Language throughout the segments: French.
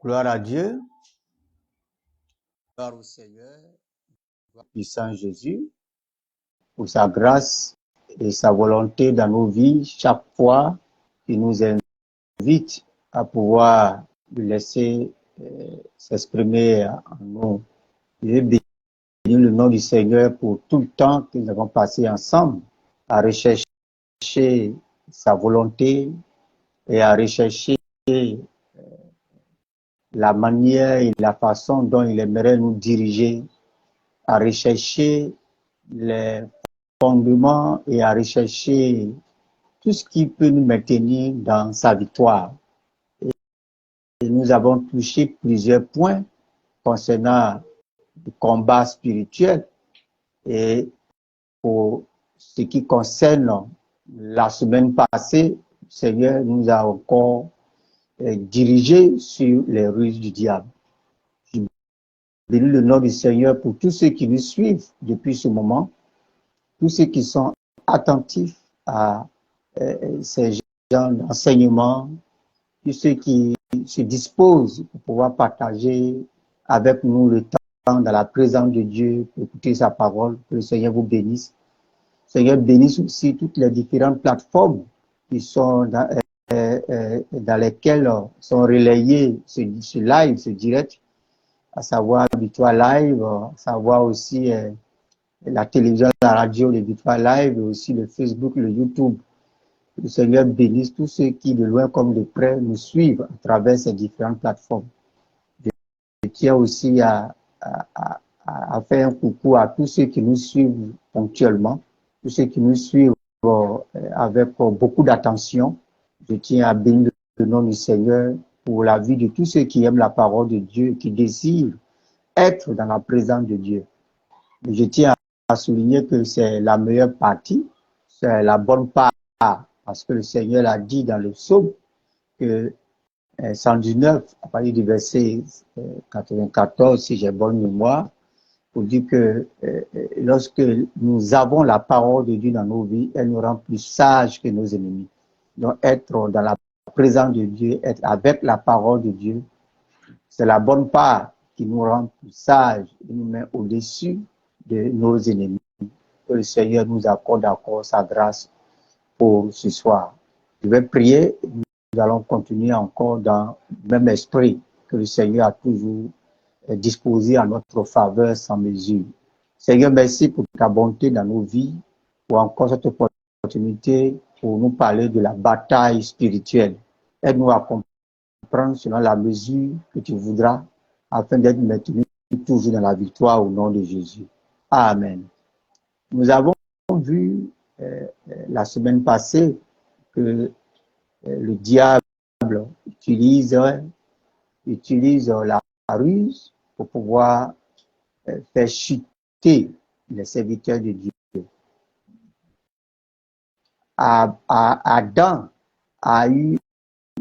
Gloire à Dieu, gloire au Seigneur, gloire au puissant Jésus, pour sa grâce et sa volonté dans nos vies, chaque fois qu'il nous invite à pouvoir lui laisser s'exprimer en nous. Je bénis le nom du Seigneur pour tout le temps que nous avons passé ensemble à rechercher sa volonté et à rechercher la manière et la façon dont il aimerait nous diriger, à rechercher les fondements et à rechercher tout ce qui peut nous maintenir dans sa victoire. Et nous avons touché plusieurs points concernant le combat spirituel. Et pour ce qui concerne la semaine passée, le Seigneur nous a encore dirigé sur les ruses du diable. Je bénis le nom du Seigneur pour tous ceux qui nous suivent depuis ce moment, tous ceux qui sont attentifs à ces gens d'enseignement, tous ceux qui se disposent pour pouvoir partager avec nous le temps dans la présence de Dieu pour écouter sa parole. Que le Seigneur vous bénisse. Seigneur bénisse aussi toutes les différentes plateformes qui sont dans lesquelles sont relayés ce live, ce direct, à savoir Victoire Live, à savoir aussi la télévision, la radio, les Victoire Live, et aussi le Facebook, le YouTube. Le Seigneur bénisse tous ceux qui, de loin comme de près, nous suivent à travers ces différentes plateformes. Je tiens aussi à faire un coucou à tous ceux qui nous suivent ponctuellement, tous ceux qui nous suivent avec beaucoup d'attention. Je tiens à bénir le nom du Seigneur pour la vie de tous ceux qui aiment la parole de Dieu, qui désirent être dans la présence de Dieu. Je tiens à souligner que c'est la meilleure partie, c'est la bonne part, parce que le Seigneur a dit dans le psaume que 119, à partir du verset 94, si j'ai bonne mémoire, pour dire que lorsque nous avons la parole de Dieu dans nos vies, elle nous rend plus sages que nos ennemis. Donc être dans la présence de Dieu, être avec la parole de Dieu, c'est la bonne part qui nous rend plus sages et nous met au-dessus de nos ennemis. Que le Seigneur nous accorde encore sa grâce pour ce soir. Je vais prier, nous allons continuer encore dans le même esprit que le Seigneur a toujours disposé à notre faveur sans mesure. Seigneur, merci pour ta bonté dans nos vies, pour encore cette opportunité pour nous parler de la bataille spirituelle. Aide-nous à comprendre selon la mesure que tu voudras, afin d'être maintenus toujours dans la victoire au nom de Jésus. Amen. Nous avons vu la semaine passée que le diable utilise la ruse pour pouvoir faire chuter les serviteurs de Dieu. Adam a eu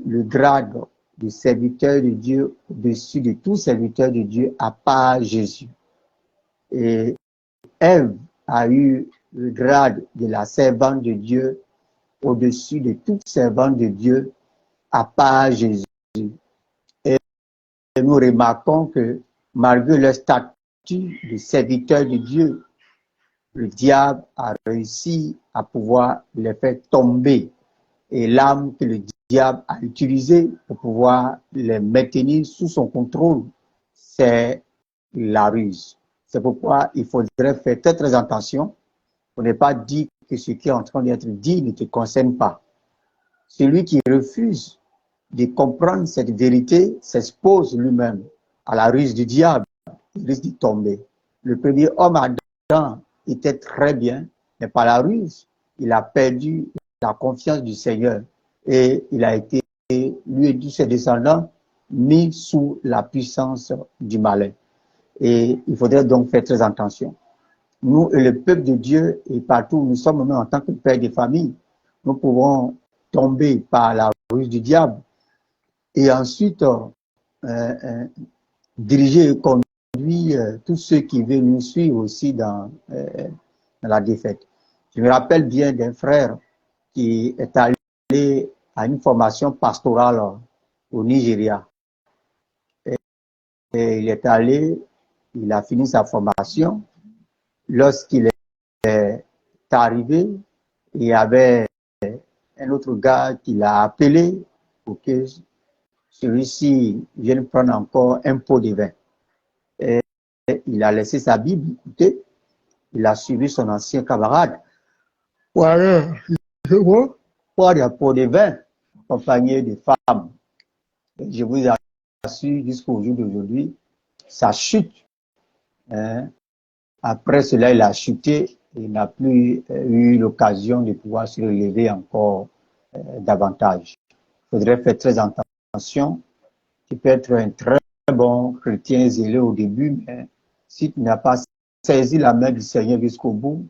le grade de serviteur de Dieu au-dessus de tout serviteur de Dieu à part Jésus. Et Ève a eu le grade de la servante de Dieu au-dessus de tout servant de Dieu à part Jésus. Et nous remarquons que malgré le statut de serviteur de Dieu, le diable a réussi à pouvoir les faire tomber. Et l'arme que le diable a utilisée pour pouvoir les maintenir sous son contrôle, c'est la ruse. C'est pourquoi il faudrait faire très très attention pour ne pas dire que ce qui est en train d'être dit ne te concerne pas. Celui qui refuse de comprendre cette vérité s'expose lui-même à la ruse du diable. Il risque de tomber. Le premier homme, Adam, était très bien, mais par la ruse, il a perdu la confiance du Seigneur et il a été, lui et tous ses descendants, mis sous la puissance du malin. Et il faudrait donc faire très attention. Nous et le peuple de Dieu, et partout où nous sommes, même en tant que père de famille, nous pouvons tomber par la ruse du diable et ensuite diriger et conduire tous ceux qui veulent nous suivre aussi dans la défaite. Je me rappelle bien d'un frère qui est allé à une formation pastorale au Nigeria. et il est allé, il a fini sa formation. Lorsqu'il est arrivé, il y avait un autre gars qui l'a appelé pour que celui-ci vienne prendre encore un pot de vin. Et il a laissé sa Bible écouter, il a suivi son ancien camarade. Voilà, je vois. Prendre un pot de vin, accompagné de femmes. Et je vous assure, jusqu'au jour d'aujourd'hui, ça chute. Hein. Après cela, il a chuté. Il n'a plus eu l'occasion de pouvoir se relever encore davantage. Il faudrait faire très attention. Tu peux être un très bon chrétien zélé au début, mais si tu n'as pas saisi la main du Seigneur jusqu'au bout,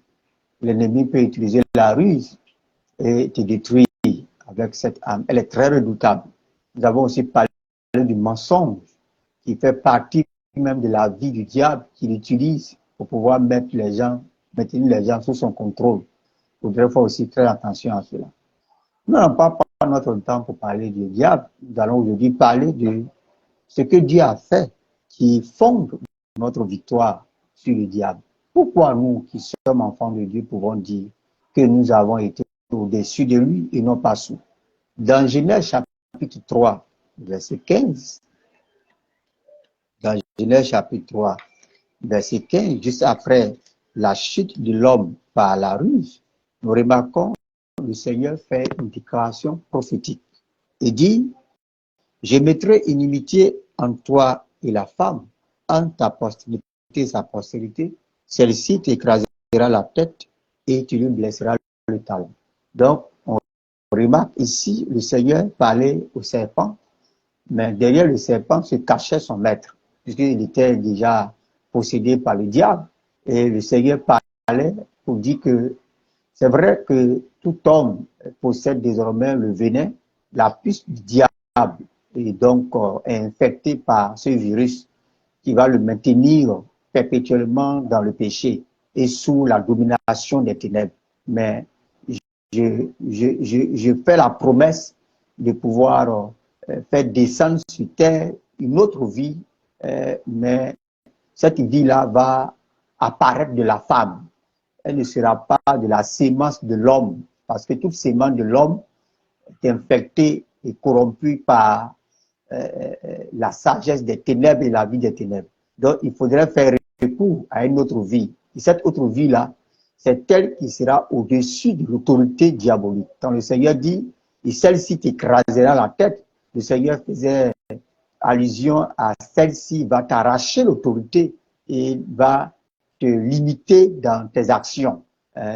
l'ennemi peut utiliser la ruse et te détruire avec cette âme. Elle est très redoutable. Nous avons aussi parlé du mensonge qui fait partie même de la vie du diable qu'il utilise pour pouvoir maintenir les gens sous son contrôle. Il faudrait faire aussi très attention à cela. Nous n'allons pas prendre notre temps pour parler du diable. Nous allons aujourd'hui parler de ce que Dieu a fait qui fonde notre victoire sur le diable. Pourquoi nous qui sommes enfants de Dieu pouvons dire que nous avons été au-dessus de lui et non pas sous? Dans Genèse chapitre 3, verset 15, dans Genèse chapitre 3, verset 15, juste après la chute de l'homme par la ruse, nous remarquons que le Seigneur fait une déclaration prophétique et dit: je mettrai inimitié entre toi et la femme, entre ta postérité et sa postérité. Celle-ci t'écrasera la tête et tu lui blesseras le talon. Donc, on remarque ici, le Seigneur parlait au serpent, mais derrière le serpent se cachait son maître, puisqu'il était déjà possédé par le diable. Et le Seigneur parlait pour dire que c'est vrai que tout homme possède désormais le venin, la puce du diable, et donc est infecté par ce virus qui va le maintenir perpétuellement dans le péché et sous la domination des ténèbres. Mais je fais la promesse de pouvoir faire descendre sur terre une autre vie, mais cette vie-là va apparaître de la femme. Elle ne sera pas de la sémence de l'homme, parce que toute sémence de l'homme est infectée et corrompue par la sagesse des ténèbres et la vie des ténèbres. Donc, il faudrait faire recours à une autre vie. Et cette autre vie-là, c'est elle qui sera au-dessus de l'autorité diabolique. Quand le Seigneur dit, et celle-ci t'écrasera la tête, le Seigneur faisait allusion à celle-ci va t'arracher l'autorité et va te limiter dans tes actions.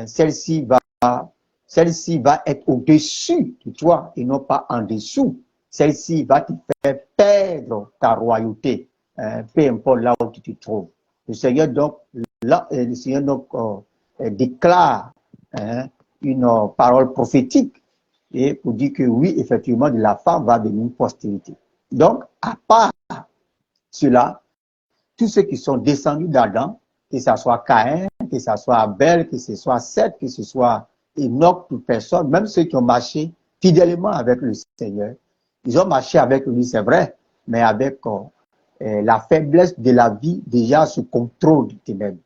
Celle-ci va être au-dessus de toi et non pas en dessous. Celle-ci va te faire perdre ta royauté, peu importe là où tu te trouves. Le Seigneur donc, déclare une parole prophétique et pour dire que oui, effectivement, de la femme va venir une postérité. Donc, à part cela, tous ceux qui sont descendus d'Adam, que ce soit Caïn, que ce soit Abel, que ce soit Seth, que ce soit Enoch, toute personne, même ceux qui ont marché fidèlement avec le Seigneur, ils ont marché avec lui, c'est vrai, mais avec la faiblesse de la vie déjà sous contrôle du ténèbre.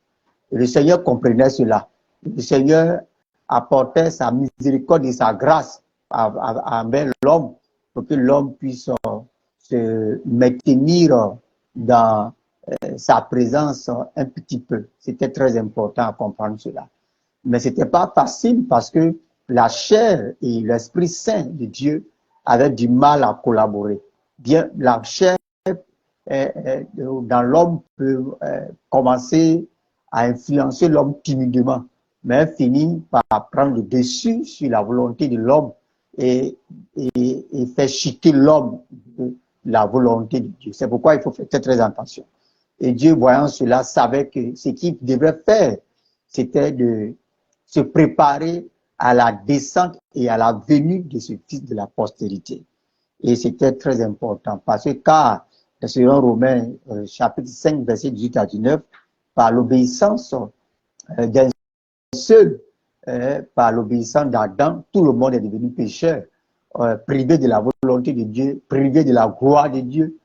Et le Seigneur comprenait cela. Le Seigneur apportait sa miséricorde et sa grâce envers l'homme pour que l'homme puisse se maintenir dans sa présence un petit peu. C'était très important à comprendre cela. Mais ce n'était pas facile parce que la chair et l'Esprit Saint de Dieu avaient du mal à collaborer. Bien, la chair dans l'homme peut commencer à influencer l'homme timidement, mais elle finit par prendre le dessus sur la volonté de l'homme et faire chuter l'homme de la volonté de Dieu. C'est pourquoi il faut faire très, très attention. Et Dieu, voyant cela, savait que ce qu'il devrait faire, c'était de se préparer à la descente et à la venue de ce fils de la postérité. Et c'était très important parce que car, selon Romains chapitre 5, verset 18 à 19, par l'obéissance d'un seul, par l'obéissance d'Adam, tout le monde est devenu pécheur, privé de la volonté de Dieu, privé de la gloire de Dieu.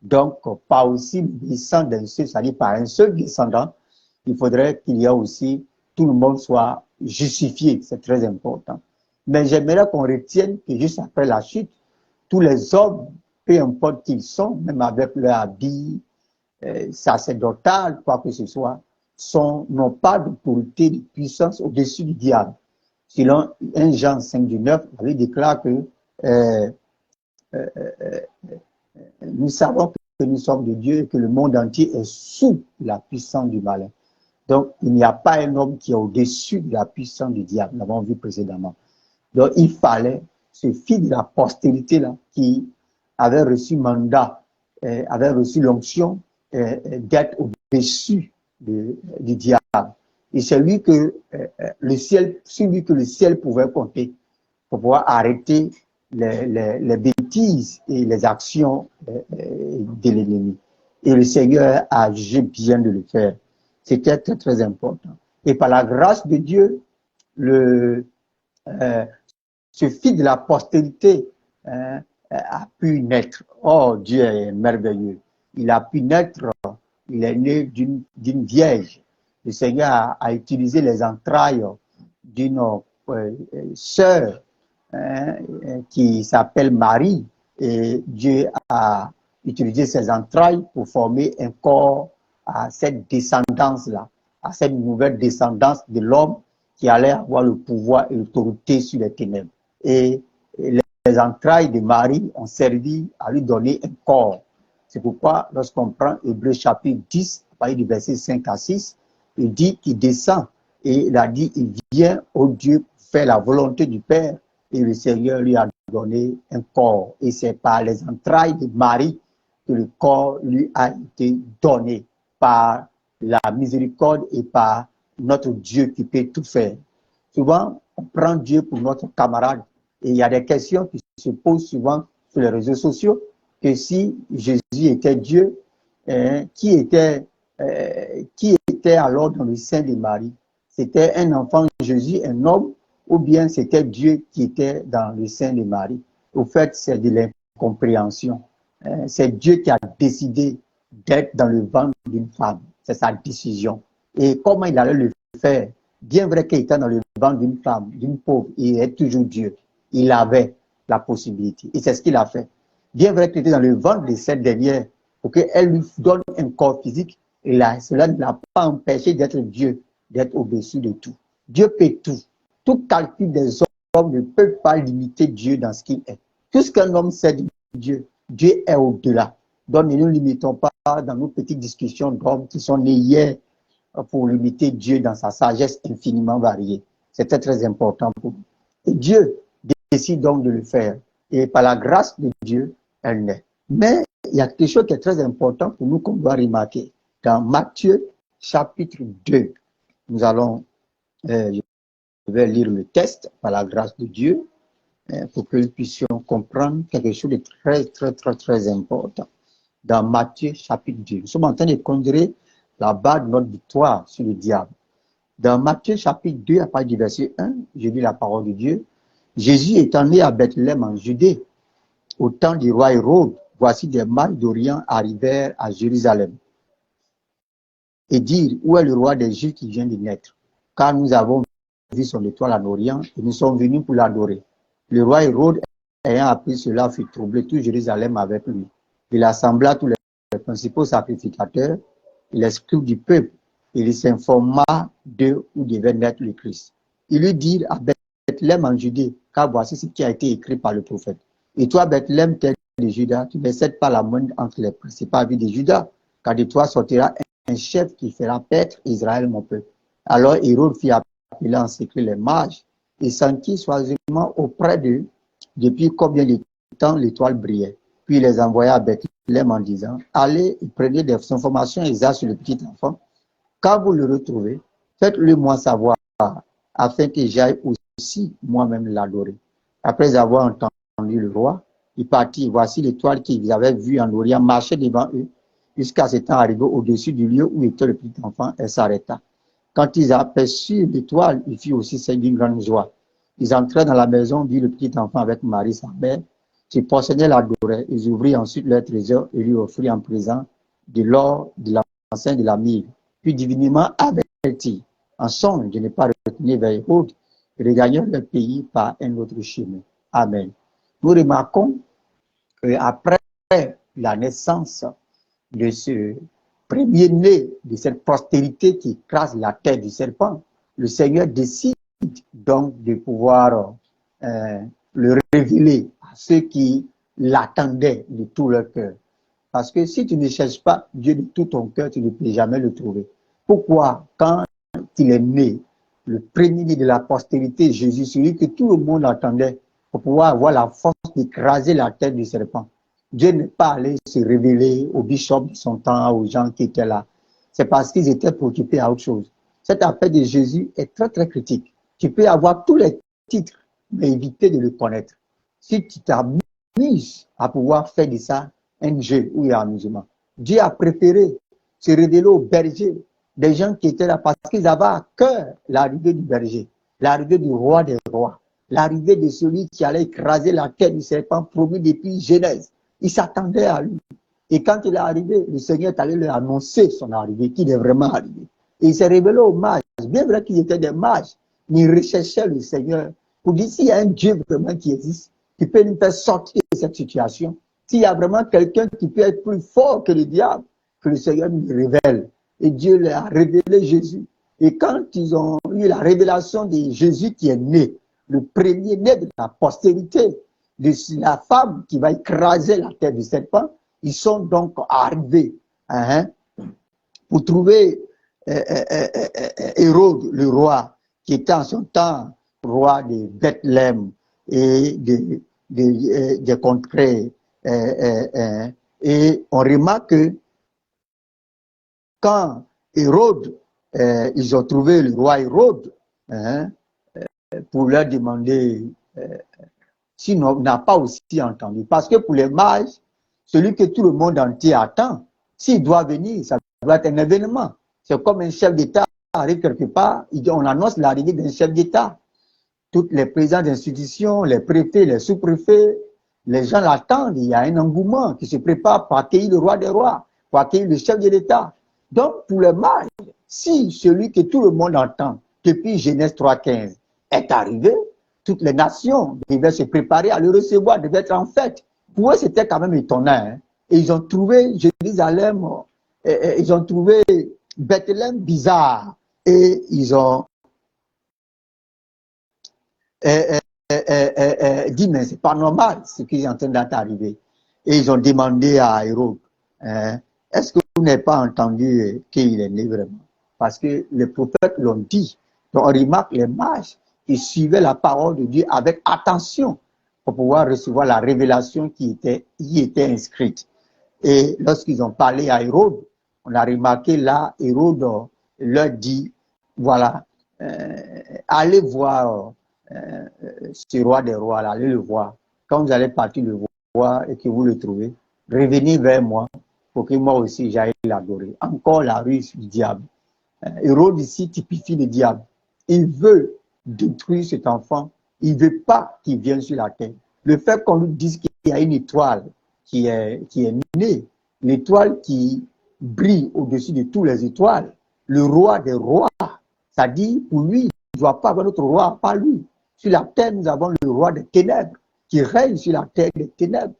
Donc, pas aussi descendre d'un seul, c'est-à-dire par un seul descendant. Il faudrait qu'il y ait aussi, tout le monde soit justifié. C'est très important. Mais j'aimerais qu'on retienne que juste après la chute, tous les hommes, peu importe qu'ils sont, même avec leur habit sacerdotal, quoi que ce soit, n'ont pas d'autorité, de puissance au-dessus du diable. Selon 1 Jean 5 du 9, il déclare que euh, euh, euh, nous savons que nous sommes de Dieu et que le monde entier est sous la puissance du malin. Donc, il n'y a pas un homme qui est au-dessus de la puissance du diable, nous l'avons vu précédemment. Donc, il fallait ce fils de la postérité-là qui avait reçu mandat, avait reçu l'onction d'être au-dessus du diable. Et c'est lui que le ciel pouvait compter pour pouvoir arrêter les bêtises et les actions de l'ennemi. Et le Seigneur a jugé bien de le faire. C'était très, très important. Et par la grâce de Dieu, ce fils de la postérité a pu naître. Oh, Dieu est merveilleux. Il a pu naître, il est né d'une vierge. Le Seigneur a utilisé les entrailles d'une sœur qui s'appelle Marie. Et Dieu a utilisé ses entrailles pour former un corps à cette descendance-là, à cette nouvelle descendance de l'homme qui allait avoir le pouvoir et l'autorité sur les ténèbres. Et les entrailles de Marie ont servi à lui donner un corps. C'est pourquoi, lorsqu'on prend Hébreux chapitre 10, à partir du verset 5 à 6, il dit qu'il descend et il a dit il vient au Dieu faire la volonté du Père et le Seigneur lui a donné un corps. Et c'est par les entrailles de Marie que le corps lui a été donné par la miséricorde et par notre Dieu qui peut tout faire. Souvent, on prend Dieu pour notre camarade et il y a des questions qui se posent souvent sur les réseaux sociaux que si Jésus était Dieu, qui était alors dans le sein de Marie? C'était un enfant Jésus, un homme, ou bien c'était Dieu qui était dans le sein de Marie? Au fait, c'est de l'incompréhension. C'est Dieu qui a décidé d'être dans le ventre d'une femme. C'est sa décision. Et comment il allait le faire? Bien vrai qu'il était dans le ventre d'une femme, d'une pauvre, il est toujours Dieu. Il avait la possibilité. Et c'est ce qu'il a fait. Bien vrai qu'il était dans le ventre de cette dernière pour qu'elle lui donne un corps physique. Et là, cela ne l'a pas empêché d'être Dieu, d'être au-dessus de tout. Dieu peut tout. Tout calcul des hommes ne peut pas limiter Dieu dans ce qu'il est. Tout ce qu'un homme sait de Dieu, Dieu est au-delà. Donc ne nous limitons pas dans nos petites discussions d'hommes qui sont nés hier pour limiter Dieu dans sa sagesse infiniment variée. C'était très important pour nous. Et Dieu décide donc de le faire. Et par la grâce de Dieu, elle naît. Mais il y a quelque chose qui est très important pour nous qu'on doit remarquer. Dans Matthieu chapitre 2, nous allons, je vais lire le texte par la grâce de Dieu pour que nous puissions comprendre quelque chose de très, très, très, très important. Dans Matthieu chapitre 2, nous sommes en train de conduire la barre de notre victoire sur le diable. Dans Matthieu chapitre 2, à partir du verset 1, je lis la parole de Dieu. Jésus étant né à Bethléem en Judée, au temps du roi Hérode, voici des mages d'Orient arrivèrent à Jérusalem et dirent, où est le roi des Juifs qui vient de naître? Car nous avons vu son étoile en Orient et nous sommes venus pour l'adorer. Le roi Hérode, ayant appris cela, fut troublé, tout Jérusalem avec lui. Il assembla tous les principaux sacrificateurs et les scribes du peuple, et il s'informa d'eux où devait naître le Christ. Il lui dit à Bethléem en Judée, car voici ce qui a été écrit par le prophète. Et toi, Bethléem, terre de Juda, tu ne cèdes pas la moindre entre les principales villes de Juda, car de toi sortira un chef qui fera paître Israël, mon peuple. Alors Hérode fit appeler en secret les mages et s'enquit soigneusement auprès d'eux depuis combien de temps l'étoile brillait. Puis il les envoya à Bethléem en disant, allez et prenez des informations exactes sur le petit enfant. Quand vous le retrouvez, faites-le moi savoir, afin que j'aille aussi moi-même l'adorer. Après avoir entendu le roi, il partit. Voici l'étoile qu'ils avaient vue en Orient marcher devant eux, jusqu'à ce temps arrivé au-dessus du lieu où était le petit enfant, elle s'arrêta. Quand ils aperçurent l'étoile, ils firent aussi celle d'une grande joie. Ils entrèrent dans la maison, virent le petit enfant avec Marie, sa mère. se prosternaient, l'adoraient. Ils ouvrirent ensuite leur trésor et lui offrirent en présent de l'or, de l'encens, de la myrrhe. Puis divinement avertis, en songe de ne pas retourner vers Hérode, et regagnèrent leur pays par un autre chemin. Amen. Nous remarquons qu'après la naissance de ce premier-né, de cette postérité qui écrase la tête du serpent, le Seigneur décide donc de pouvoir le révéler à ceux qui l'attendaient de tout leur cœur. Parce que si tu ne cherches pas Dieu de tout ton cœur, tu ne peux jamais le trouver. Pourquoi? Quand il est né, le premier-né de la postérité, Jésus, celui que tout le monde attendait pour pouvoir avoir la force d'écraser la tête du serpent, Dieu n'est pas allé se révéler au bishop de son temps, aux gens qui étaient là. C'est parce qu'ils étaient préoccupés à autre chose. Cette affaire de Jésus est très, très critique. Tu peux avoir tous les titres, mais éviter de le connaître. Si tu t'amuses à pouvoir faire de ça un jeu ou un amusement, Dieu a préféré se révéler aux bergers, des gens qui étaient là parce qu'ils avaient à cœur l'arrivée du berger, l'arrivée du roi des rois, l'arrivée de celui qui allait écraser la tête du serpent promis depuis Genèse. Ils s'attendaient à lui. Et quand il est arrivé, le Seigneur est allé leur annoncer son arrivée, qu'il est vraiment arrivé. Et il s'est révélé aux mages. Bien vrai qu'ils étaient des mages, mais ils recherchaient le Seigneur pour dire s'il y a un Dieu vraiment qui existe, qui peut nous faire sortir de cette situation. S'il y a vraiment quelqu'un qui peut être plus fort que le diable, que le Seigneur nous révèle. Et Dieu leur a révélé Jésus. Et quand ils ont eu la révélation de Jésus qui est né, le premier-né de la postérité, de la femme qui va écraser la tête du serpent, ils sont donc arrivés pour trouver Hérode, le roi, qui était en son temps roi de Bethléem et des contrées. Et on remarque que quand Hérode, ils ont trouvé le roi Hérode pour leur demander s'il n'a pas aussi entendu. Parce que pour les mages, celui que tout le monde entier attend, s'il doit venir, ça doit être un événement. C'est comme un chef d'État arrive quelque part, on annonce l'arrivée d'un chef d'État. Toutes les présidents d'institutions, les préfets, les sous-préfets, les gens l'attendent. Il y a un engouement qui se prépare pour accueillir le roi des rois, pour accueillir le chef de l'État. Donc, pour les mages, si celui que tout le monde entend depuis Genèse 3,15 est arrivé, toutes les nations devaient se préparer à le recevoir, devaient être en fête. Pour eux, c'était quand même étonnant. Hein? Et ils ont trouvé Jérusalem, ils ont trouvé Bethléem bizarre. Et ils ont dit, mais c'est pas normal ce qui est en train d'arriver. Et ils ont demandé à Hérode, est-ce que vous n'avez pas entendu qu'il est né vraiment? Parce que les prophètes l'ont dit. Donc on remarque les mages qui suivaient la parole de Dieu avec attention pour pouvoir recevoir la révélation qui y était inscrite. Et lorsqu'ils ont parlé à Hérode, on a remarqué là, Hérode leur dit, voilà, allez voir ce roi des rois, là, allez le voir. Quand vous allez partir le voir et que vous le trouvez, revenez vers moi pour que moi aussi j'aille l'adorer. Encore la ruse du diable. Hérode ici typifie le diable. Il veut détruire cet enfant. Il ne veut pas qu'il vienne sur la terre. Le fait qu'on lui dise qu'il y a une étoile qui est née, l'étoile qui brille au-dessus de toutes les étoiles, le roi des rois, ça dit pour lui, il ne doit pas avoir notre roi, pas lui. Sur la terre, nous avons le roi des ténèbres qui règne sur la terre des ténèbres.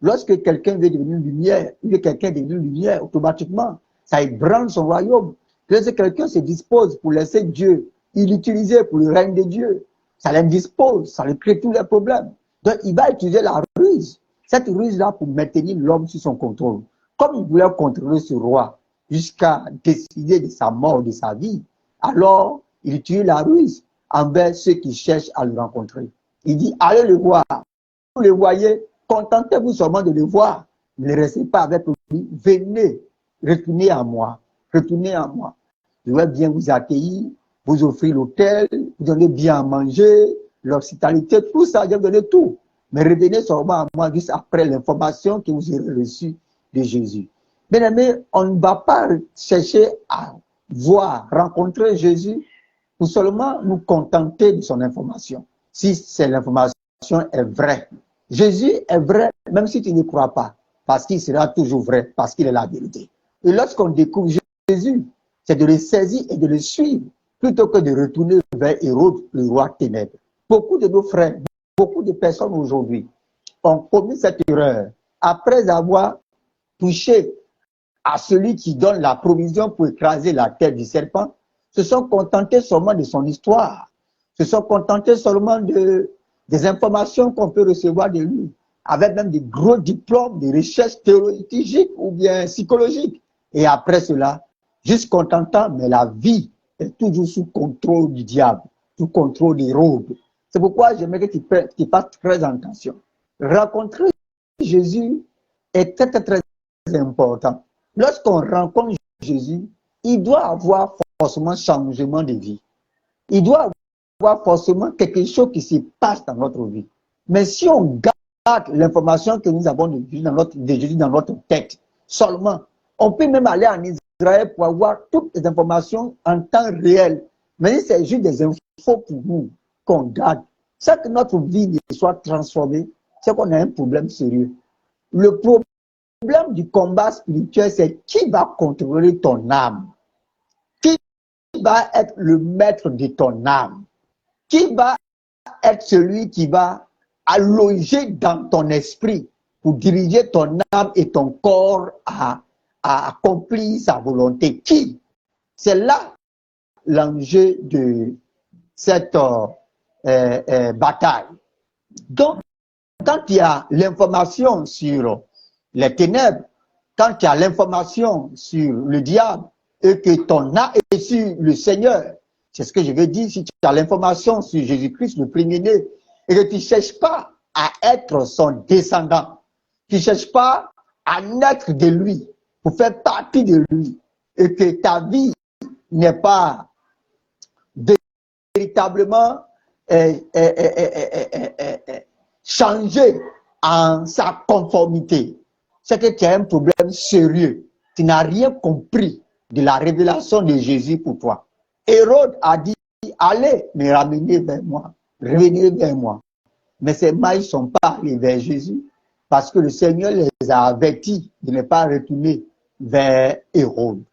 Lorsque quelqu'un veut devenir lumière, ou quelqu'un devient lumière, automatiquement, ça ébranle son royaume. Lorsque quelqu'un se dispose pour laisser Dieu, il l'utiliser pour le règne de Dieu, ça l'indispose, ça lui crée tous les problèmes. Donc, il va utiliser la ruse. Cette ruse-là pour maintenir l'homme sous son contrôle. Comme il voulait contrôler ce roi jusqu'à décider de sa mort, de sa vie, alors il utilise la ruse envers ceux qui cherchent à le rencontrer. Il dit, allez le voir. Vous le voyez, contentez-vous seulement de le voir. Ne restez pas avec lui. Venez, retournez à moi. Retournez à moi. Je vais bien vous accueillir, vous offrir l'hôtel, vous donner bien à manger, l'hospitalité, tout ça, je vais vous donner tout. Mais revenez seulement à moi juste après l'information que vous aurez reçue de Jésus. Bien aimé, on ne va pas chercher à voir, rencontrer Jésus pour seulement nous contenter de son information. Si cette information est vraie, Jésus est vrai, même si tu ne crois pas, parce qu'il sera toujours vrai, parce qu'il est la vérité. Et lorsqu'on découvre Jésus, c'est de le saisir et de le suivre, plutôt que de retourner vers Hérode, le roi ténèbres. Beaucoup de nos frères, beaucoup de personnes aujourd'hui ont commis cette erreur après avoir touché à celui qui donne la provision pour écraser la tête du serpent, se sont contentés seulement de son histoire, se sont contentés seulement des informations qu'on peut recevoir de lui, avec même des gros diplômes de recherche théologique ou bien psychologique. Et après cela, juste contentant, mais la vie est toujours sous contrôle du diable, sous contrôle des robes. C'est pourquoi j'aimerais que tu fasses très attention. Rencontrer Jésus est très, très, très important. Lorsqu'on rencontre Jésus, il doit avoir forcément changement de vie. Il doit avoir forcément quelque chose qui se passe dans notre vie. Mais si on garde l'information que nous avons de Jésus dans notre tête seulement, on peut même aller en Israël pour avoir toutes les informations en temps réel. Mais c'est juste des infos pour nous qu'on garde. C'est que notre vie soit transformée, c'est qu'on a un problème sérieux. Le problème du combat spirituel, c'est qui va contrôler ton âme? Qui va être le maître de ton âme? Qui va être celui qui va alloger dans ton esprit pour diriger ton âme et ton corps à accomplir sa volonté? Qui? C'est là l'enjeu de cette bataille. Donc, quand il y a l'information sur les ténèbres, quand tu as l'information sur le diable et que ton âme est sur le Seigneur, c'est ce que je veux dire, si tu as l'information sur Jésus-Christ, le premier-né, et que tu ne cherches pas à être son descendant, tu ne cherches pas à naître de lui, pour faire partie de lui, et que ta vie n'est pas véritablement changée en sa conformité, c'est que tu as un problème sérieux. Tu n'as rien compris de la révélation de Jésus pour toi. Hérode a dit, allez me ramener vers moi, revenez vers moi. Mais ces mailles ne sont pas allés vers Jésus parce que le Seigneur les a avertis de ne pas retourner vers Hérode.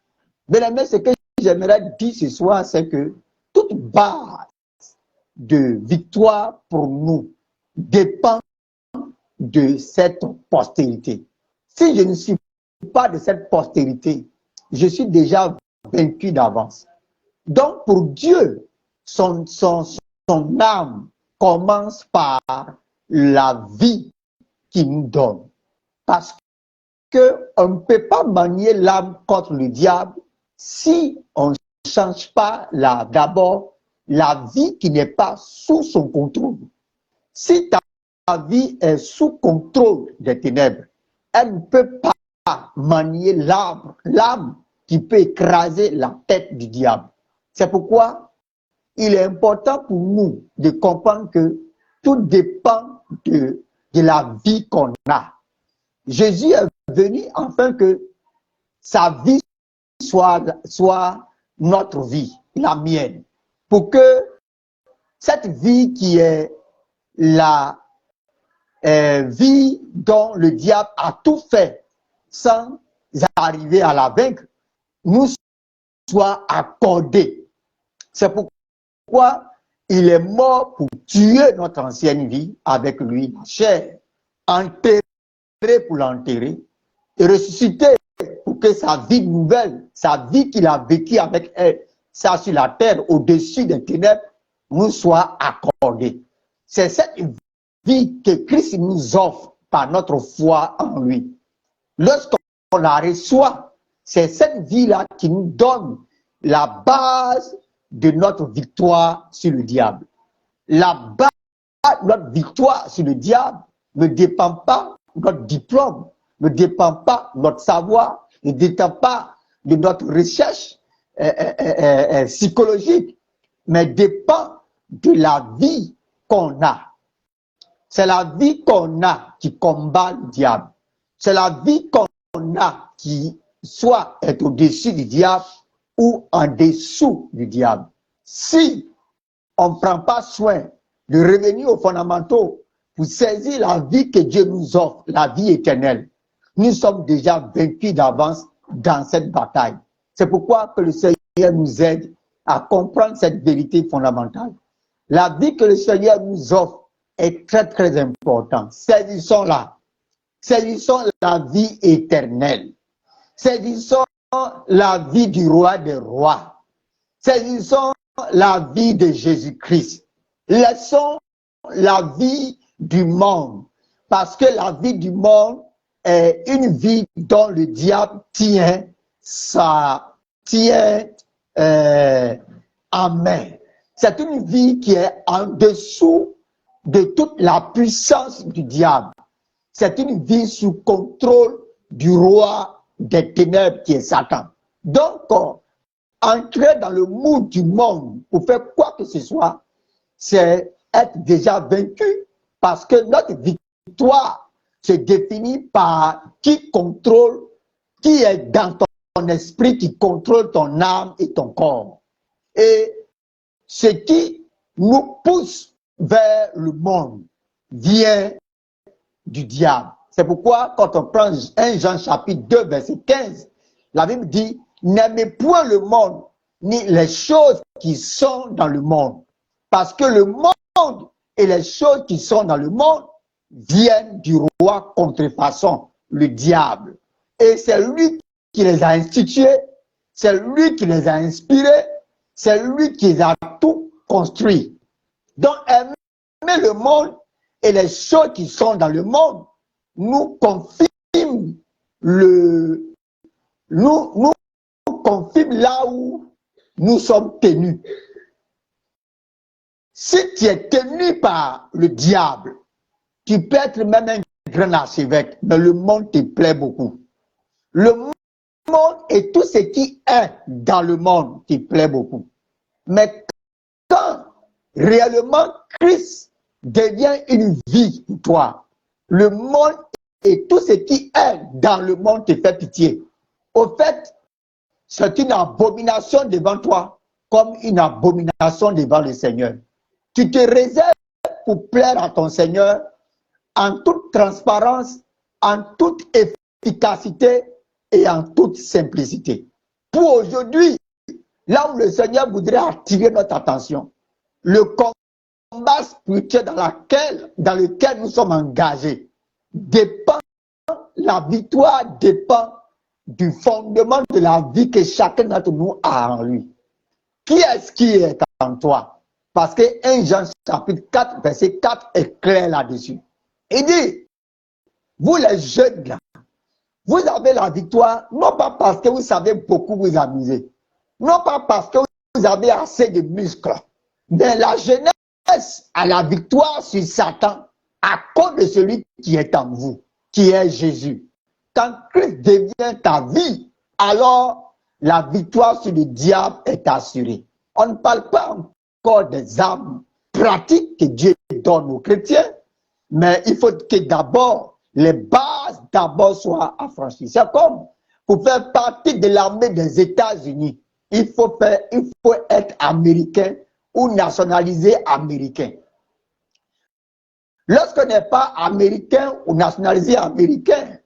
Mais ce que j'aimerais dire ce soir, c'est que toute base de victoire pour nous dépend de cette postérité. Si je ne suis pas de cette postérité, je suis déjà vaincu d'avance. Donc pour Dieu, son âme commence par la vie qu'il nous donne. Parce qu'on ne peut pas manier l'âme contre le diable si on ne change pas d'abord la vie qui n'est pas sous son contrôle. Si ta vie est sous contrôle des ténèbres, elle ne peut pas manier l'âme qui peut écraser la tête du diable. C'est pourquoi il est important pour nous de comprendre que tout dépend de la vie qu'on a. Jésus est venu afin que sa vie soit notre vie, la mienne, pour que cette vie qui est la vie dont le diable a tout fait sans arriver à la vaincre, nous soit accordée. C'est pourquoi il est mort pour tuer notre ancienne vie avec lui, la chair, enterré pour l'enterrer, et ressuscité pour que sa vie nouvelle, sa vie qu'il a vécue avec elle, ça sur la terre, au-dessus des ténèbres, nous soit accordée. C'est cette vie que Christ nous offre par notre foi en lui. Lorsqu'on la reçoit, c'est cette vie-là qui nous donne la base de notre victoire sur le diable. La base de notre victoire sur le diable ne dépend pas de notre diplôme, ne dépend pas de notre savoir, ne dépend pas de notre recherche psychologique, mais dépend de la vie qu'on a. C'est la vie qu'on a qui combat le diable. C'est la vie qu'on a qui soit est au-dessus du diable ou en dessous du diable. Si on ne prend pas soin de revenir aux fondamentaux pour saisir la vie que Dieu nous offre, la vie éternelle, nous sommes déjà vaincus d'avance dans cette bataille. C'est pourquoi que le Seigneur nous aide à comprendre cette vérité fondamentale. La vie que le Seigneur nous offre est très très importante. Saisissons-la. Saisissons la vie éternelle. Saisissons la vie du roi des rois. Saisissons la vie de Jésus-Christ. Laissons la vie du monde. Parce que la vie du monde est une vie dont le diable tient en main. C'est une vie qui est en dessous de toute la puissance du diable. C'est une vie sous contrôle du roi des ténèbres qui est Satan. Donc, entrer dans le moule du monde pour faire quoi que ce soit, c'est être déjà vaincu parce que notre victoire se définit par qui contrôle, qui est dans ton esprit, qui contrôle ton âme et ton corps. Et ce qui nous pousse vers le monde vient du diable. C'est pourquoi quand on prend 1 Jean chapitre 2 verset 15, la Bible dit « N'aimez point le monde, ni les choses qui sont dans le monde. » Parce que le monde et les choses qui sont dans le monde viennent du roi contrefaçon, le diable. Et c'est lui qui les a institués, c'est lui qui les a inspirés, c'est lui qui les a tout construits. Donc, aimer le monde et les choses qui sont dans le monde nous confirment nous confirment là où nous sommes tenus. Si tu es tenu par le diable, tu peux être même un grand archevêque, mais le monde te plaît beaucoup. Le monde et tout ce qui est dans le monde te plaît beaucoup. Mais quand réellement Christ devient une vie pour toi, le monde et tout ce qui est dans le monde te fait pitié. Au fait, c'est une abomination devant toi, comme une abomination devant le Seigneur. Tu te réserves pour plaire à ton Seigneur en toute transparence, en toute efficacité et en toute simplicité. Pour aujourd'hui, là où le Seigneur voudrait attirer notre attention, le combat spirituel dans lequel nous sommes engagés dépend, la victoire dépend du fondement de la vie que chacun d'entre nous a en lui. Qui est-ce qui est en toi? Parce que 1 Jean chapitre 4, verset 4 est clair là-dessus. Il dit, vous les jeunes là, vous avez la victoire, non pas parce que vous savez beaucoup vous amuser, non pas parce que vous avez assez de muscles, mais la jeunesse a la victoire sur Satan à cause de celui qui est en vous, qui est Jésus. Quand Christ devient ta vie, alors la victoire sur le diable est assurée. On ne parle pas encore des armes pratiques que Dieu donne aux chrétiens, mais il faut que d'abord, les bases d'abord soient affranchies. C'est comme pour faire partie de l'armée des États-Unis, il faut être américain ou nationalisé américain. Lorsqu'on n'est pas américain ou nationalisé américain,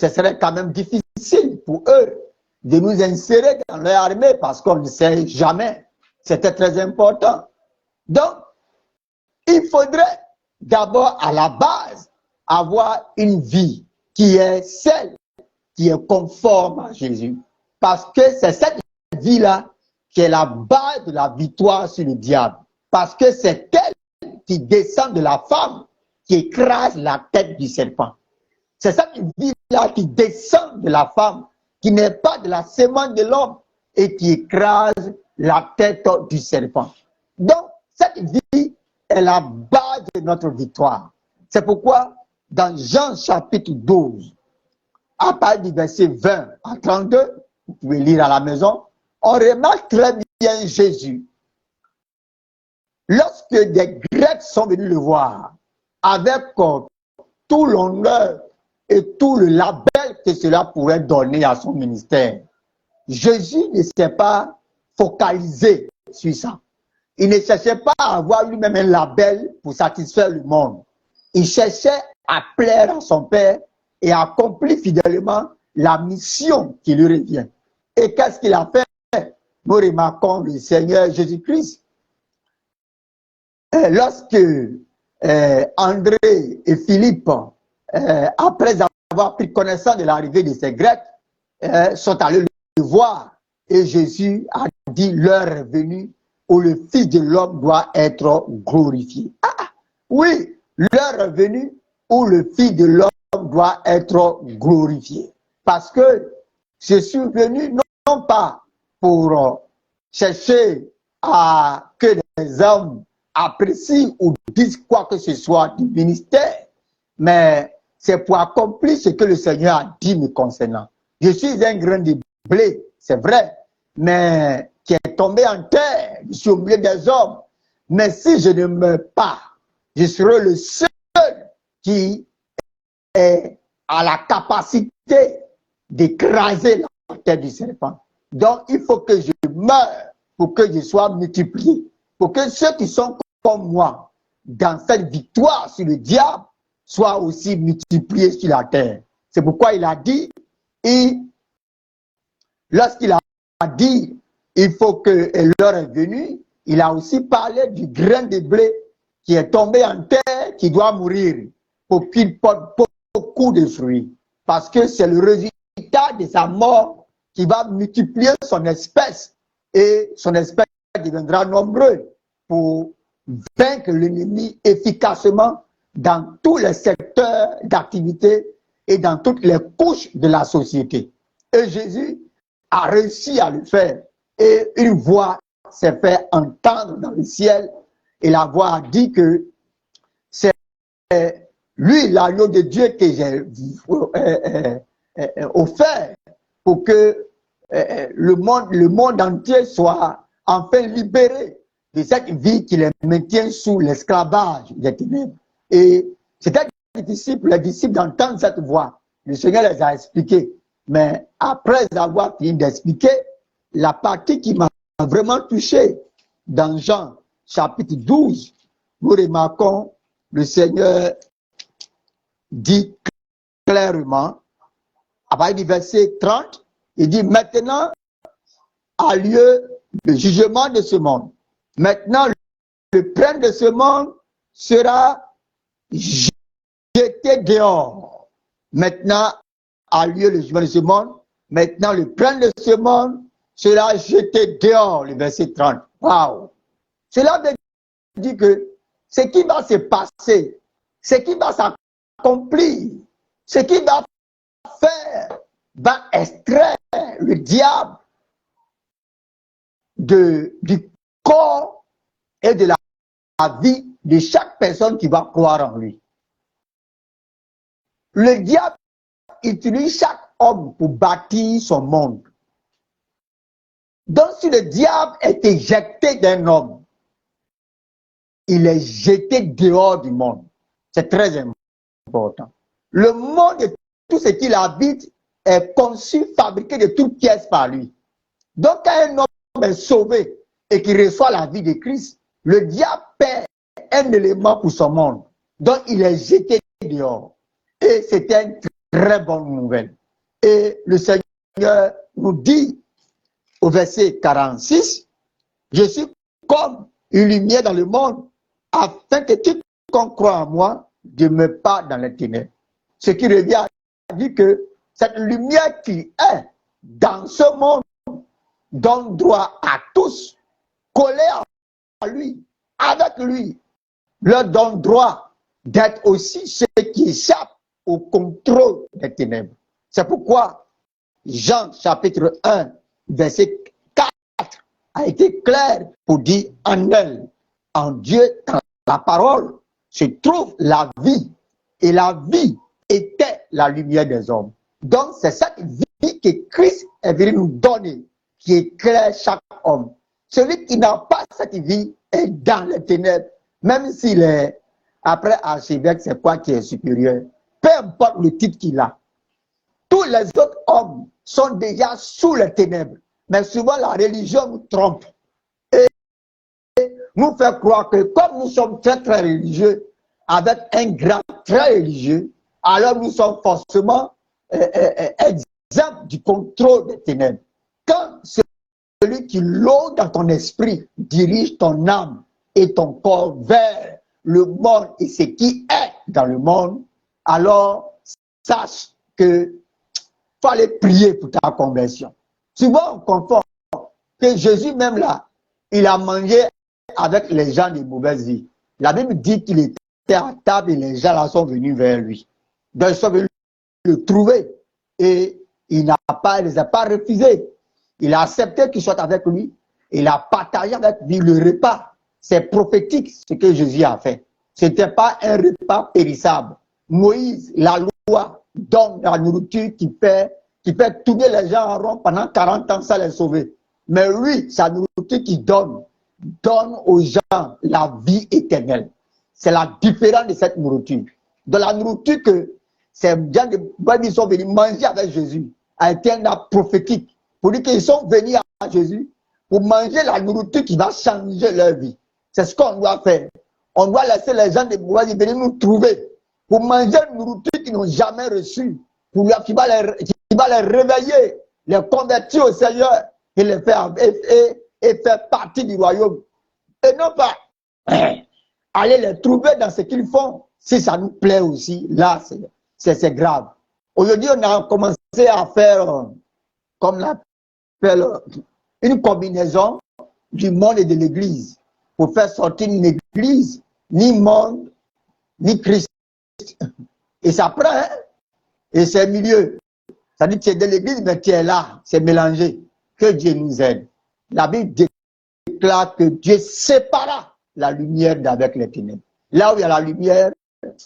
ce serait quand même difficile pour eux de nous insérer dans leur armée parce qu'on ne sait jamais. C'était très important. Donc, il faudrait d'abord à la base avoir une vie qui est celle qui est conforme à Jésus. Parce que c'est cette vie-là qui est la base de la victoire sur le diable. Parce que c'est elle qui descend de la femme qui écrase la tête du serpent. C'est cette vie-là qui descend de la femme, qui n'est pas de la sémence de l'homme et qui écrase la tête du serpent. Donc, cette vie est la base de notre victoire. C'est pourquoi, dans Jean chapitre 12, à partir du verset 20 à 32, vous pouvez lire à la maison, on remarque très bien Jésus. Lorsque des Grecs sont venus le voir, avec tout l'honneur et tout le label que cela pourrait donner à son ministère, Jésus ne s'est pas focalisé sur ça. Il ne cherchait pas à avoir lui-même un label pour satisfaire le monde. Il cherchait à plaire à son Père et à accomplir fidèlement la mission qui lui revient. Et qu'est-ce qu'il a fait? Nous remarquons le Seigneur Jésus-Christ. Lorsque André et Philippe, après avoir pris connaissance de l'arrivée de ces Grecs, sont allés le voir. Et Jésus a dit, l'heure est venue où le Fils de l'homme doit être glorifié. Oui, l'heure est venue où le Fils de l'homme doit être glorifié. Parce que je suis venu non pas pour chercher à que les hommes apprécient ou disent quoi que ce soit du ministère, mais c'est pour accomplir ce que le Seigneur a dit me concernant. Je suis un grain de blé, c'est vrai, mais qui est tombé en terre, je suis au milieu des hommes. Mais si je ne meurs pas, je serai le seul qui est à la capacité d'écraser la tête du serpent. Donc, il faut que je meure pour que je sois multiplié. Pour que ceux qui sont comme moi, dans cette victoire sur le diable, soient aussi multipliés sur la terre. C'est pourquoi il a dit, et lorsqu'il a dit, il faut que l'heure est venue, il a aussi parlé du grain de blé qui est tombé en terre, qui doit mourir pour qu'il porte beaucoup de fruits. Parce que c'est le résultat de sa mort qui va multiplier son espèce et son espèce deviendra nombreux pour vaincre l'ennemi efficacement dans tous les secteurs d'activité et dans toutes les couches de la société. Et Jésus a réussi à le faire. Et une voix s'est fait entendre dans le ciel et la voix a dit que c'est lui, l'agneau de Dieu que j'ai offert pour que le monde entier soit enfin libéré de cette vie qui les maintient sous l'esclavage des ténèbres. Et c'était difficile pour les disciples d'entendre cette voix. Le Seigneur les a expliqués. Mais après avoir fini d'expliquer, la partie qui m'a vraiment touché dans Jean chapitre 12, nous remarquons le Seigneur dit clairement, à partir du verset 30, il dit maintenant a lieu le jugement de ce monde. Maintenant, le prince de ce monde sera jeté dehors. Maintenant a lieu le jugement de ce monde. Maintenant, le prince de ce monde sera jeté dehors, le verset 30. Waouh! Cela veut dire que ce qui va se passer, ce qui va s'accomplir, ce qui va faire, va extraire le diable du corps et de la vie de chaque personne qui va croire en lui. Le diable utilise chaque homme pour bâtir son monde. Donc si le diable est éjecté d'un homme, il est jeté dehors du monde. C'est très important. Le monde et tout ce qu'il habite est conçu, fabriqué de toutes pièces par lui. Donc quand un homme est sauvé et qu'il reçoit la vie de Christ, le diable perd un élément pour son monde. Donc il est jeté dehors. Et c'était une très bonne nouvelle. Et le Seigneur nous dit au verset 46, je suis comme une lumière dans le monde, afin que quiconque croit en moi ne demeure pas dans les ténèbres. Ce qui revient à dire que cette lumière qui est dans ce monde donne droit à tous, collés à lui, avec lui, leur donne droit d'être aussi ceux qui échappent au contrôle des ténèbres. C'est pourquoi Jean chapitre 1, verset 4 a été clair pour dire en elle, en Dieu, dans la parole, se trouve la vie. Et la vie était la lumière des hommes. Donc c'est cette vie que Christ est venu nous donner, qui éclaire chaque homme. Celui qui n'a pas cette vie est dans les ténèbres, même s'il est, après archevêque, c'est quoi qui est supérieur. Peu importe le titre qu'il a. Tous les autres hommes sont déjà sous les ténèbres. Mais souvent, la religion nous trompe. Et nous fait croire que comme nous sommes très, très religieux, avec un grand très religieux, alors nous sommes forcément exempts du contrôle des ténèbres. Quand celui qui l'eau dans ton esprit dirige ton âme et ton corps vers le monde et ce qui est dans le monde, alors sache que fallait prier pour ta conversion. Souvent on confond que Jésus même là, il a mangé avec les gens de mauvaise vie. La Bible dit qu'il était à table et les gens là sont venus vers lui. Donc ils sont venus le trouver et il ne les a pas refusés. Il a accepté qu'ils soient avec lui. Il a partagé avec lui le repas. C'est prophétique ce que Jésus a fait. Ce n'était pas un repas périssable. Moïse, la loi, donne la nourriture qui fait tourner les gens en rond pendant 40 ans sans les sauver. Mais lui, sa nourriture qui donne aux gens la vie éternelle. C'est la différence de cette nourriture. De la nourriture que ces gens de sont venus manger avec Jésus a été un acte prophétique. Pour dire qu'ils sont venus à Jésus pour manger la nourriture qui va changer leur vie. C'est ce qu'on doit faire. On doit laisser les gens de mauvaise venir nous trouver pour manger une nourriture qu'ils n'ont jamais reçue, qui va les réveiller, les convertir au Seigneur et les faire, et faire partie du royaume. Et non pas aller les trouver dans ce qu'ils font. Si ça nous plaît aussi, là, c'est grave. Aujourd'hui, on a commencé à faire, comme l'appelle, une combinaison du monde et de l'Église pour faire sortir une Église, ni monde, ni Christ. Et ça prend, hein? Et c'est milieu. Ça dit que tu es de l'Église, mais tu es là, c'est mélangé. Que Dieu nous aide. La Bible déclare que Dieu sépara la lumière d'avec les ténèbres. Là où il y a la lumière,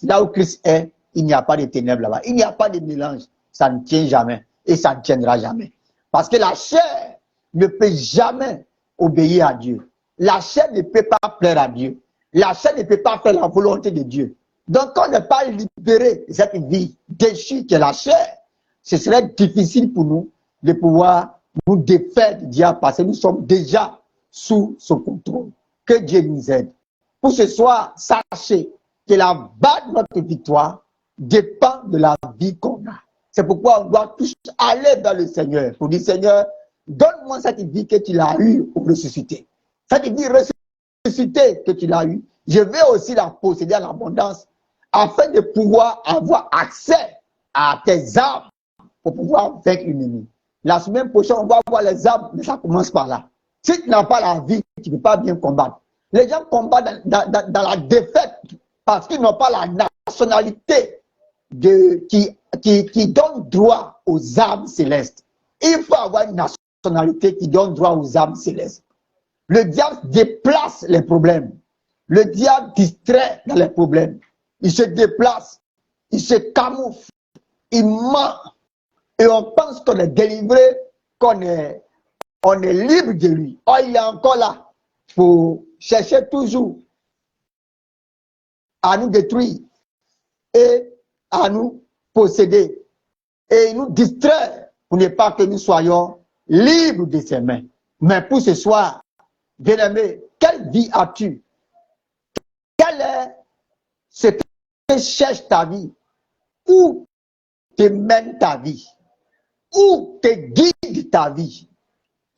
là où Christ est, il n'y a pas de ténèbres là-bas. Il n'y a pas de mélange. Ça ne tient jamais. Et ça ne tiendra jamais. Parce que la chair ne peut jamais obéir à Dieu. La chair ne peut pas plaire à Dieu. La chair ne peut pas faire la volonté de Dieu. Donc, on n'est pas libéré de cette vie déchue qui est la chair, ce serait difficile pour nous de pouvoir nous défaire du diable parce que nous sommes déjà sous son contrôle. Que Dieu nous aide. Pour ce soir, sachez que la base de notre victoire dépend de la vie qu'on a. C'est pourquoi on doit tous aller vers le Seigneur pour dire, Seigneur, donne-moi cette vie que tu l'as eue au ressuscité. Cette vie ressuscitée que tu l'as eue, je vais aussi la posséder en abondance afin de pouvoir avoir accès à tes armes pour pouvoir vaincre l'ennemi. La semaine prochaine, on va voir les armes, mais ça commence par là. Si tu n'as pas la vie, tu ne peux pas bien combattre. Les gens combattent dans la défaite parce qu'ils n'ont pas la nationalité qui donne droit aux armes célestes. Il faut avoir une nationalité qui donne droit aux armes célestes. Le diable déplace les problèmes. Le diable distrait dans les problèmes. Il se déplace, il se camoufle, il ment. Et on pense qu'on est délivré, qu'on est libre de lui. Or, il est encore là pour chercher toujours à nous détruire et à nous posséder. Et il nous distrait pour ne pas que nous soyons libres de ses mains. Mais pour ce soir, bien-aimé, quelle vie as-tu? Quel est ce que cherche ta vie? Où te mène ta vie? Où te guide ta vie?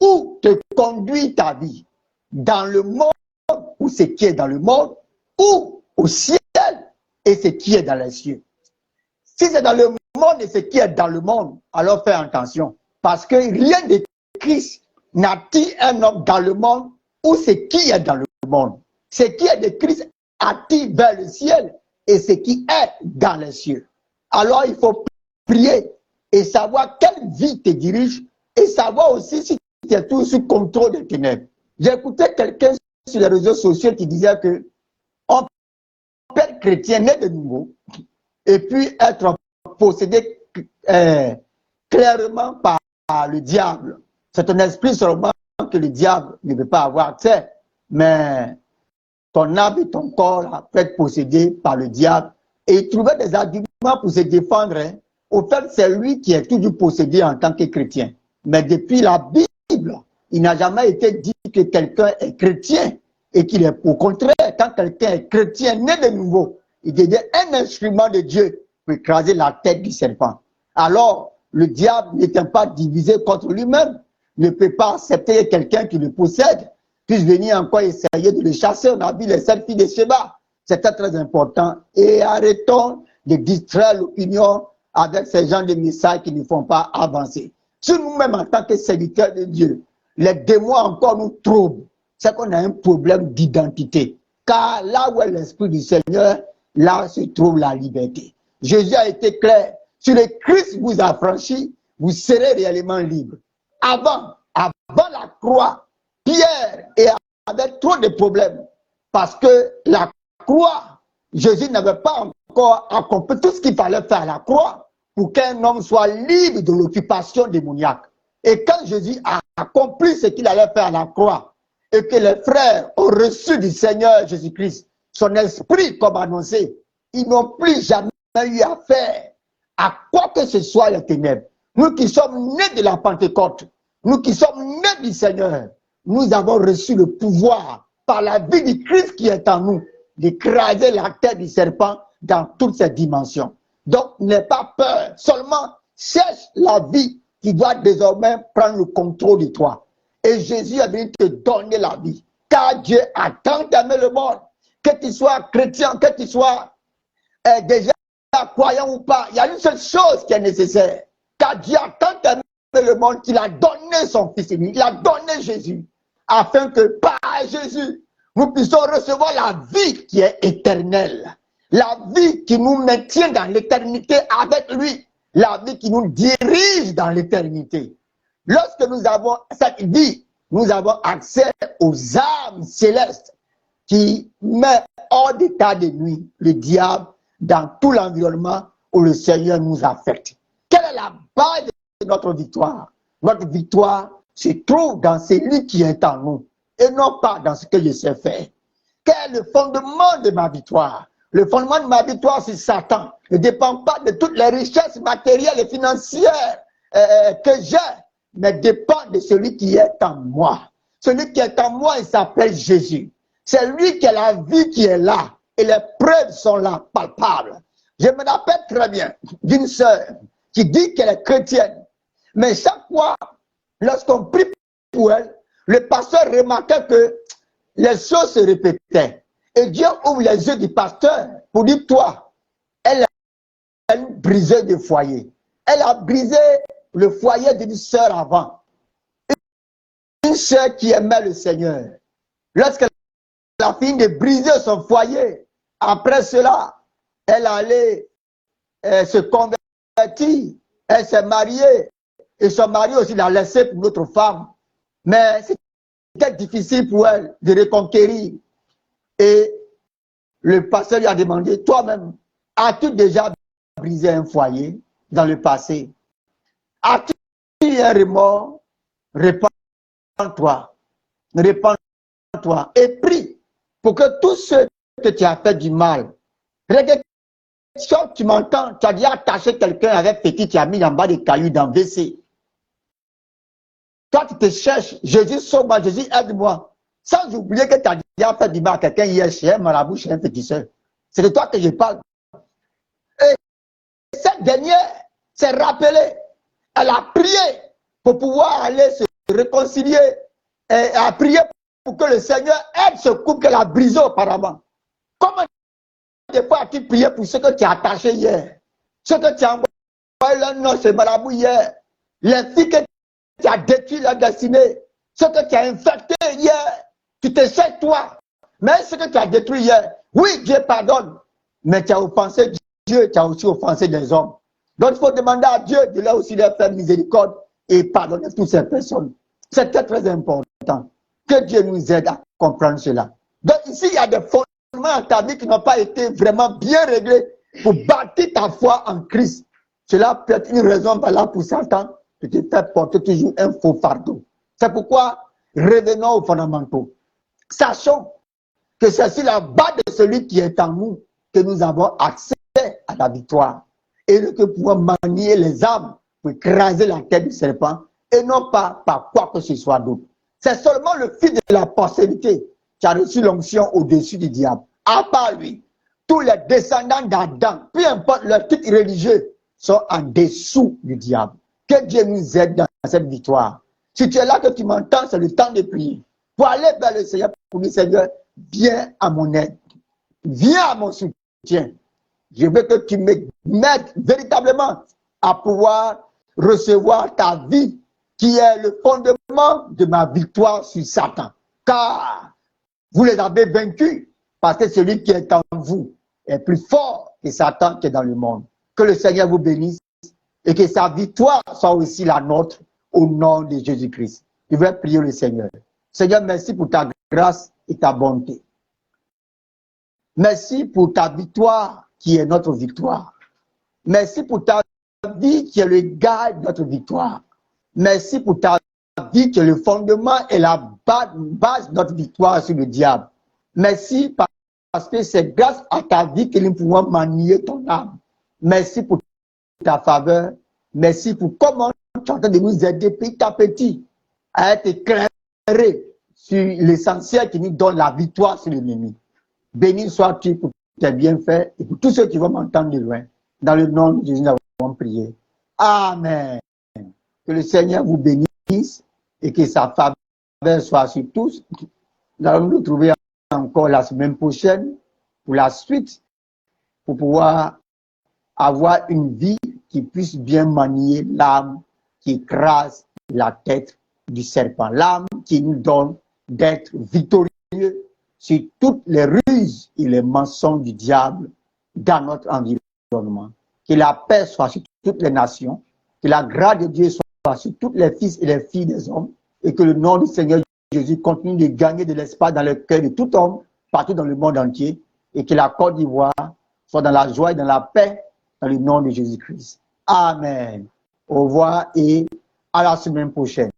Où te conduit ta vie? Dans le monde ou ce qui est dans le monde, ou au ciel et ce qui est dans les cieux. Si c'est dans le monde et ce qui est dans le monde, alors fais attention. Parce que rien de Christ n'attire un homme dans le monde ou ce qui est dans le monde. Ce qui est de Christ attire vers le ciel et ce qui est dans les cieux. Alors il faut prier et savoir quelle vie te dirige et savoir aussi si tu es toujours sous contrôle des ténèbres. J'ai écouté quelqu'un sur les réseaux sociaux qui disait que on peut être chrétien né de nouveau et puis être possédé clairement par le diable. C'est un esprit seulement que le diable ne veut pas avoir accès, mais ton âme et ton corps peuvent être possédés par le diable et il trouvait des arguments pour se défendre. Au fait, c'est lui qui est toujours possédé en tant que chrétien. Mais depuis la Bible, il n'a jamais été dit que quelqu'un est chrétien et qu'il est au contraire, quand quelqu'un est chrétien né de nouveau, il devient un instrument de Dieu pour écraser la tête du serpent. Alors, le diable n'étant pas divisé contre lui-même, ne peut pas accepter que quelqu'un qui le possède puisse venir encore essayer de le chasser. On a vu les 7 filles de Sheba. C'était très important. Et arrêtons de distraire l'opinion avec ces gens de messages qui ne font pas avancer. Si nous-mêmes, en tant que serviteurs de Dieu, les démons encore nous troublent, c'est qu'on a un problème d'identité. Car là où est l'Esprit du Seigneur, là se trouve la liberté. Jésus a été clair. Si le Christ vous a franchi, vous serez réellement libre. Avant la croix, Pierre avait trop de problèmes. Parce que la croix, Jésus n'avait pas encore accompli tout ce qu'il fallait faire à la croix pour qu'un homme soit libre de l'occupation démoniaque. Et quand Jésus a accompli ce qu'il allait faire à la croix, et que les frères ont reçu du Seigneur Jésus-Christ son esprit comme annoncé, ils n'ont plus jamais eu affaire à quoi que ce soit les ténèbres. Nous qui sommes nés de la Pentecôte, nous qui sommes nés du Seigneur, nous avons reçu le pouvoir par la vie du Christ qui est en nous, d'écraser la tête du serpent dans toutes ses dimensions. Donc, n'aie pas peur, seulement cherche la vie qui doit désormais prendre le contrôle de toi. Et Jésus est venu te donner la vie. Car Dieu a tant aimé le monde, que tu sois chrétien, que tu sois déjà croyant ou pas, il y a une seule chose qui est nécessaire. Car Dieu a tant aimé le monde qu'il a donné son Fils unique, il a donné Jésus, afin que par Jésus, nous puissions recevoir la vie qui est éternelle. La vie qui nous maintient dans l'éternité avec lui. La vie qui nous dirige dans l'éternité. Lorsque nous avons cette vie, nous avons accès aux âmes célestes qui mettent hors d'état de nuit le diable dans tout l'environnement où le Seigneur nous affecte. Quelle est la base de notre victoire? Notre victoire se trouve dans celui qui est en nous et non pas dans ce que je sais faire. Quel est le fondement de ma victoire? Le fondement de ma victoire, c'est Satan. Ne dépend pas de toutes les richesses matérielles et financières que j'ai, mais dépend de celui qui est en moi. Celui qui est en moi, il s'appelle Jésus. C'est lui qui est la vie qui est là. Et les preuves sont là, palpables. Je me rappelle très bien d'une sœur qui dit qu'elle est chrétienne. Mais chaque fois, lorsqu'on prie pour elle, le pasteur remarquait que les choses se répétaient. Et Dieu ouvre les yeux du pasteur pour dire, toi, elle est une briseuse de foyer. Elle a brisé le foyer d'une sœur avant. Une sœur qui aimait le Seigneur. Lorsqu'elle a fini de briser son foyer, après cela, elle allait se convertir. Elle s'est mariée. Et son mari aussi l'a laissée pour une autre femme. Mais c'était difficile pour elle de reconquérir. Et le pasteur lui a demandé, toi-même, as-tu déjà brisé un foyer dans le passé? As-tu un remords? Répands-toi. Répands-toi. Et prie pour que tous ceux que tu as fait du mal, regarde, tu m'entends, tu as déjà attaché quelqu'un avec petit, tu as mis en bas des cailloux dans WC. Toi, tu te cherches, Jésus sauve-moi, Jésus aide-moi. Sans oublier que tu as déjà fait du mal à quelqu'un hier chez un marabout, chez un féticheur. C'est de toi que je parle. Et cette dernière s'est rappelée. Elle a prié pour pouvoir aller se réconcilier. Et elle a prié pour que le Seigneur aide ce couple qu'elle a brisé auparavant. Comment de fois as-tu prié pour ce que tu as attaché hier? Ce que tu as envoyé là, non, ce marabout hier. Les filles que tu as détruit la destinée. Ce que tu as infecté hier. Tu te sais toi. Mais ce que tu as détruit hier, oui, Dieu pardonne. Mais tu as offensé Dieu, tu as aussi offensé les hommes. Donc il faut demander à Dieu de là aussi de faire miséricorde et pardonner toutes ces personnes. C'est très très important. Que Dieu nous aide à comprendre cela. Donc ici, il y a des fondements dans ta vie qui n'ont pas été vraiment bien réglés pour bâtir ta foi en Christ. Cela peut être une raison valable pour Satan de te faire porter toujours un faux fardeau. C'est pourquoi revenons aux fondamentaux. Sachons que c'est sur la base de celui qui est en nous que nous avons accès à la victoire. Et que nous pouvons manier les armes pour écraser la tête du serpent et non pas par quoi que ce soit d'autre. C'est seulement le fils de la postérité qui a reçu l'onction au-dessus du diable. À part lui, tous les descendants d'Adam, peu importe leur titre religieux, sont en dessous du diable. Que Dieu nous aide dans cette victoire. Si tu es là, que tu m'entends, c'est le temps de prier. Pour aller vers le Seigneur, pour dire, Seigneur, viens à mon aide. Viens à mon soutien. Je veux que tu m'aides véritablement à pouvoir recevoir ta vie, qui est le fondement de ma victoire sur Satan. Car vous les avez vaincus, parce que celui qui est en vous est plus fort que Satan qui est dans le monde. Que le Seigneur vous bénisse et que sa victoire soit aussi la nôtre au nom de Jésus-Christ. Je vais prier le Seigneur. Seigneur, merci pour ta grâce et ta bonté. Merci pour ta victoire qui est notre victoire. Merci pour ta vie qui est le gage de notre victoire. Merci pour ta vie qui est le fondement et la base de notre victoire sur le diable. Merci parce que c'est grâce à ta vie que nous pouvons manier ton âme. Merci pour ta faveur. Merci pour comment tu es en train de nous aider petit à petit à être éclairés sur l'essentiel qui nous donne la victoire sur l'ennemi. Béni sois-tu pour tes bienfaits et pour tous ceux qui vont m'entendre de loin. Dans le nom de Jésus, nous avons prié. Amen. Que le Seigneur vous bénisse et que sa faveur soit sur tous. Nous allons nous retrouver encore la semaine prochaine pour la suite, pour pouvoir avoir une vie qui puisse bien manier l'âme qui écrase la tête du serpent. L'âme qui nous donne d'être victorieux sur toutes les ruses et les mensonges du diable dans notre environnement. Que la paix soit sur toutes les nations, que la grâce de Dieu soit sur tous les fils et les filles des hommes, et que le nom du Seigneur Jésus continue de gagner de l'espace dans le cœur de tout homme, partout dans le monde entier, et que la Côte d'Ivoire soit dans la joie et dans la paix, dans le nom de Jésus-Christ. Amen. Au revoir et à la semaine prochaine.